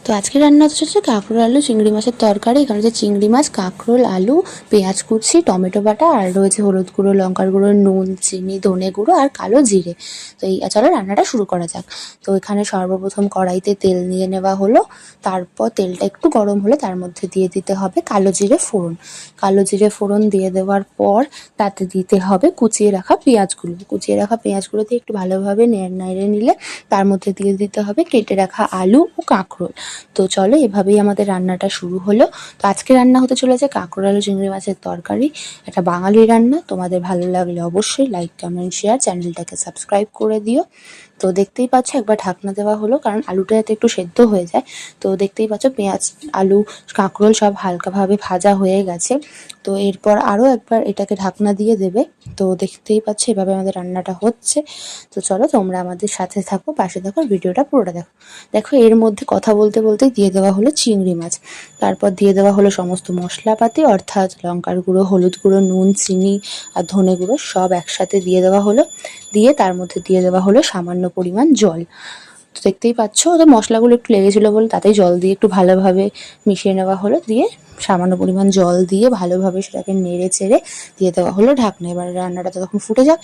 তো আজকে রান্না হচ্ছে কাঁকরোল আলু চিংড়ি মাছের তরকারি। এখানে হচ্ছে চিংড়ি মাছ, কাঁকরোল, আলু, পেঁয়াজ কুচি, টমেটো বাটা, আর রয়েছে হলুদ গুঁড়ো, লঙ্কার গুঁড়ো, নুন, চিনি, ধনে গুঁড়ো আর কালো জিরে। তো এই চলো রান্নাটা শুরু করা যাক। তো এখানে সর্বপ্রথম কড়াইতে তেল নিয়ে নেওয়া হলো। তারপর তেলটা একটু গরম হলে তার মধ্যে দিয়ে দিতে হবে কালো জিরে ফোড়ন। কালো জিরে ফোড়ন দিয়ে দেওয়ার পর তাতে দিতে হবে কুচিয়ে রাখা পেঁয়াজগুলো। কুচিয়ে রাখা পেঁয়াজগুলো দিয়ে একটু ভালোভাবে নেড়ে নিলে তার মধ্যে দিয়ে দিতে হবে কেটে রাখা আলু ও কাঁকরোল। তো চলো এভাবেই আমাদের রান্নাটা শুরু হলো। তো আজকে রান্না হতে চলেছে কাঁকরোল আলু চিংড়ি মাছের তরকারি। এটা বাঙালি রান্না। তোমাদের ভালো লাগলে অবশ্যই লাইক, কমেন্ট, শেয়ার, চ্যানেলটাকে সাবস্ক্রাইব করে দিও। তো দেখতেই পাচ্ছ একবার ঢাকনা দেওয়া হলো, কারণ আলুটা যাতে একটু সেদ্ধ হয়ে যায়। তো দেখতেই পাচ্ছ পেঁয়াজ, আলু, কাঁকরোল সব হালকাভাবে ভাজা হয়ে গেছে। তো এরপর আরও একবার এটাকে ঢাকনা দিয়ে দেবে। তো দেখতেই পাচ্ছ এভাবে আমাদের রান্নাটা হচ্ছে। তো চলো তোমরা আমাদের সাথে থাকো, পাশে থাকো, ভিডিওটা পুরোটা দেখো। দেখো এর মধ্যে কথা বলতে বলতে দিয়ে দেওয়া হলো চিংড়ি মাছ। তারপর দিয়ে দেওয়া হলো সমস্ত মশলাপাতি, অর্থাৎ লঙ্কার গুঁড়ো, হলুদ গুঁড়ো, নুন, চিনি আর ধনে গুঁড়ো সব একসাথে দিয়ে দেওয়া হলো। দিয়ে তার মধ্যে দিয়ে দেওয়া হলো সামান্য পরিমাণ জল। তো দেখতেই পাচ্ছ ওদের মশলাগুলো একটু লেগেছিলো বলে তাতেই জল দিয়ে একটু ভালোভাবে মিশিয়ে নেওয়া হলো। দিয়ে সামান্য পরিমাণ জল দিয়ে ভালোভাবে সেটাকে নেড়ে চেড়ে দিয়ে দেওয়া হলো ঢাকনা। এবার রান্নাটা তখন ফুটে যাক।